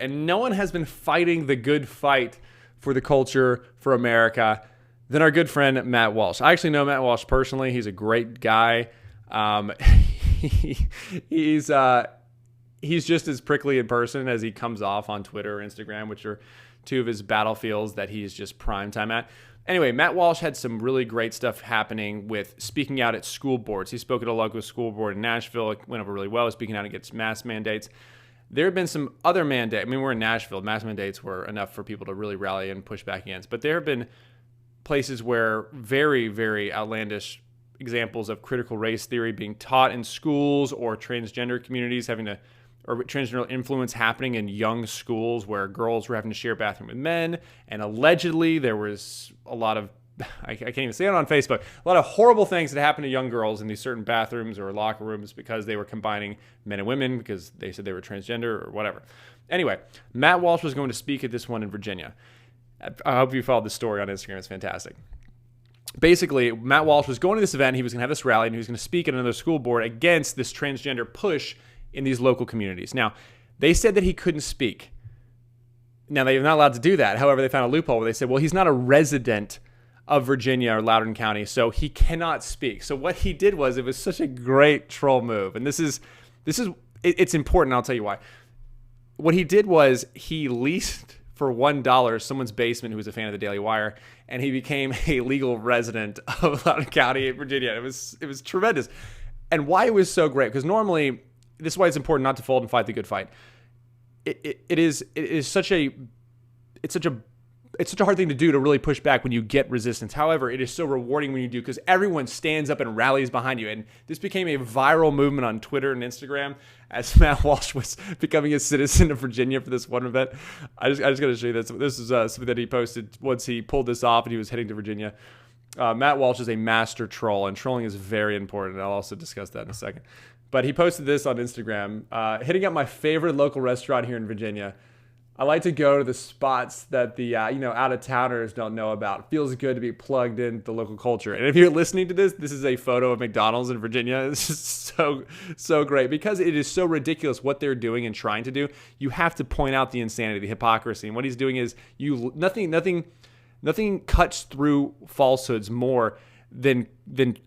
And no one has been fighting the good fight for the culture, for America, than our good friend Matt Walsh. I actually know Matt Walsh personally. He's a great guy. He's just as prickly in person as he comes off on Twitter or Instagram, which are two of his battlefields that he's just prime time at. Anyway, Matt Walsh had some really great stuff happening with speaking out at school boards. He spoke at a local school board in Nashville. It went over really well, speaking out against mask mandates. There have been some other mandates. I mean, we're in Nashville. Mask mandates were enough for people to really rally and push back against. But there have been places where very, very outlandish examples of critical race theory being taught in schools, or transgender communities or transgender influence happening in young schools where girls were having to share a bathroom with men. And allegedly there was a lot of, I can't even say it on Facebook, a lot of horrible things that happened to young girls in these certain bathrooms or locker rooms because they were combining men and women because they said they were transgender or whatever. Anyway, Matt Walsh was going to speak at this one in Virginia. I hope you followed the story on Instagram. It's fantastic. Basically, Matt Walsh was going to this event. He was going to have this rally, and he was going to speak at another school board against this transgender push in these local communities. Now, they said that he couldn't speak. Now, they're not allowed to do that. However, they found a loophole where they said, well, he's not a resident of Virginia or Loudoun County, so he cannot speak. So what he did was, it was such a great troll move. And it's important. I'll tell you why. What he did was he leased for $1 someone's basement who was a fan of the Daily Wire, and he became a legal resident of Loudoun County in Virginia. It was tremendous. And why it was so great, because normally, this is why it's important not to fold and fight the good fight. It's such a hard thing to do, to really push back when you get resistance. However, it is so rewarding when you do, because everyone stands up and rallies behind you. And this became a viral movement on Twitter and Instagram as Matt Walsh was becoming a citizen of Virginia for this one event. I just got to show you this. This is something that he posted once he pulled this off and he was heading to Virginia. Matt Walsh is a master troll, and trolling is very important. I'll also discuss that in a second. But he posted this on Instagram, hitting up my favorite local restaurant here in Virginia. I like to go to the spots that the out-of-towners don't know about. Feels good to be plugged into the local culture. And if you're listening to this is a photo of McDonald's in Virginia. It's just so great, because it is so ridiculous what they're doing and trying to do. You have to point out the insanity, the hypocrisy. And what he's doing is nothing cuts through falsehoods more than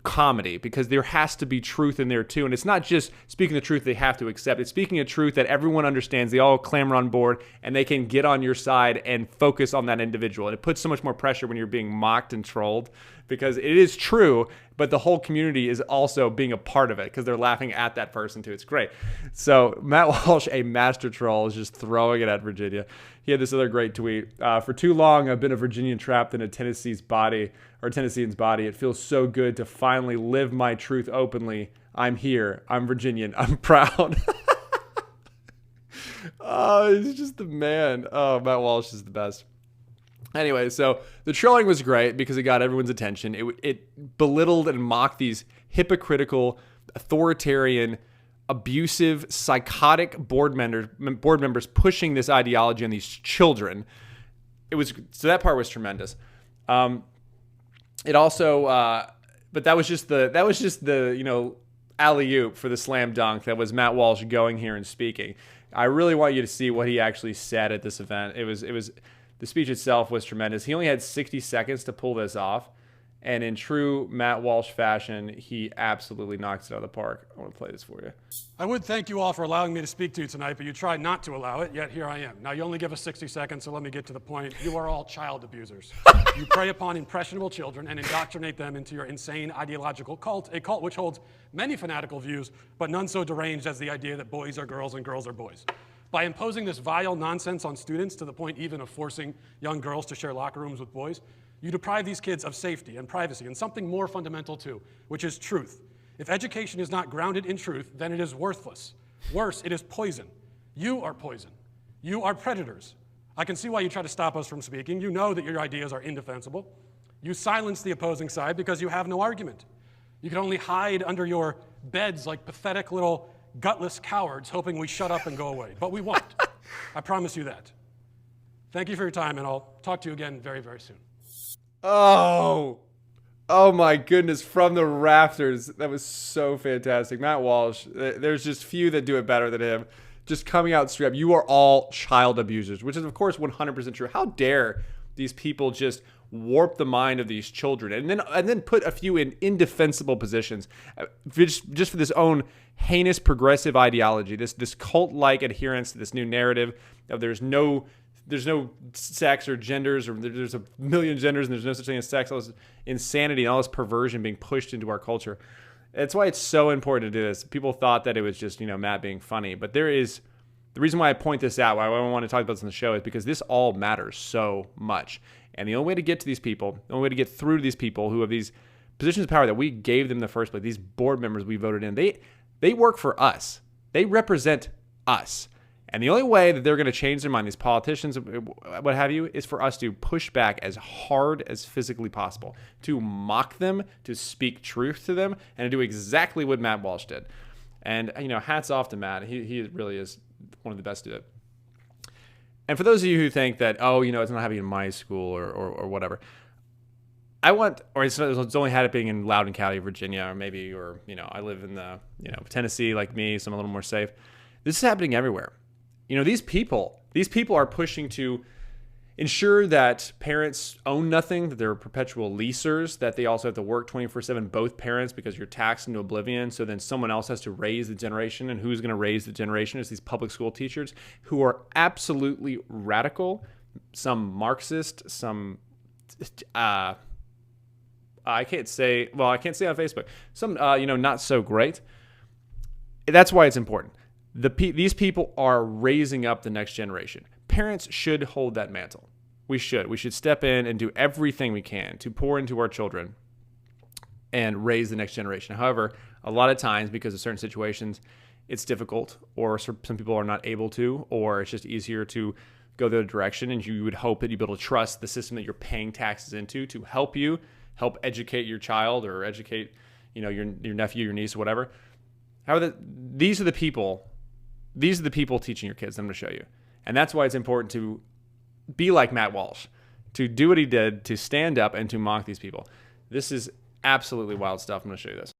comedy, because there has to be truth in there too. And it's not just speaking the truth they have to accept. It's speaking a truth that everyone understands. They all clamor on board, and they can get on your side and focus on that individual. And it puts so much more pressure when you're being mocked and trolled, because it is true, but the whole community is also being a part of it because they're laughing at that person too. It's great. So Matt Walsh, a master troll, is just throwing it at Virginia. He had this other great tweet. For too long, I've been a Virginian trapped in a Tennessean's body. It feels so good to finally live my truth openly. I'm here. I'm Virginian. I'm proud. Oh, he's just the man. Oh, Matt Walsh is the best. Anyway, so the trolling was great because it got everyone's attention. It belittled and mocked these hypocritical, authoritarian, abusive, psychotic board members pushing this ideology on these children. So that part was tremendous. It also, but that was just the alley-oop for the slam dunk that was Matt Walsh going here and speaking. I really want you to see what he actually said at this event. It was the speech itself was tremendous. He only had 60 seconds to pull this off, and in true Matt Walsh fashion, he absolutely knocks it out of the park. I want to play this for you. I would thank you all for allowing me to speak to you tonight, but you tried not to allow it, yet here I am. Now, you only give us 60 seconds, so let me get to the point. You are all child abusers. You prey upon impressionable children and indoctrinate them into your insane ideological cult, a cult which holds many fanatical views, but none so deranged as the idea that boys are girls and girls are boys. By imposing this vile nonsense on students to the point even of forcing young girls to share locker rooms with boys, you deprive these kids of safety and privacy and something more fundamental too, which is truth. If education is not grounded in truth, then it is worthless. Worse, it is poison. You are poison. You are predators. I can see why you try to stop us from speaking. You know that your ideas are indefensible. You silence the opposing side because you have no argument. You can only hide under your beds like pathetic little gutless cowards hoping we shut up and go away. But we won't. I promise you that. Thank you for your time, and I'll talk to you again very, very soon. Oh my goodness, from the rafters. That was so fantastic. Matt Walsh, there's just few that do it better than him. just coming out straight up. You are all child abusers, which is, of course, 100% true. How dare these people just warp the mind of these children and then put a few in indefensible positions just for this own heinous progressive ideology, this cult-like adherence to this new narrative of there's no sex or genders, or there's a million genders and there's no such thing as sex. All this insanity and all this perversion being pushed into our culture. That's why it's so important to do this. People thought that it was just, Matt being funny, but there is the reason why I point this out, why I want to talk about this on the show, is because this all matters so much. And the only way to get to these people, the only way to get through to these people who have these positions of power that we gave them in the first place, these board members we voted in, they work for us. They represent us. And the only way that they're going to change their mind, these politicians, what have you, is for us to push back as hard as physically possible, to mock them, to speak truth to them, and to do exactly what Matt Walsh did. And, hats off to Matt. He really is one of the best to do it. And for those of you who think that, it's not happening in my school or whatever, it's only had it being in Loudoun County, Virginia, or I live in Tennessee like me, so I'm a little more safe. This is happening everywhere. These people are pushing to ensure that parents own nothing, that they're perpetual leasers, that they also have to work 24/7, both parents, because you're taxed into oblivion. So then someone else has to raise the generation. And who's going to raise the generation? Is these public school teachers who are absolutely radical, some Marxist, some, I can't say on Facebook, some, not so great. That's why it's important. These people are raising up the next generation. Parents should hold that mantle. We should step in and do everything we can to pour into our children and raise the next generation. However, a lot of times, because of certain situations, it's difficult, or some people are not able to, or it's just easier to go the other direction. And you would hope that you'd be able to trust the system that you're paying taxes into to help educate your child, or educate, your nephew, your niece, or whatever. However, these are the people teaching your kids. I'm going to show you. And that's why it's important to be like Matt Walsh, to do what he did, to stand up and to mock these people. This is absolutely wild stuff. I'm going to show you this.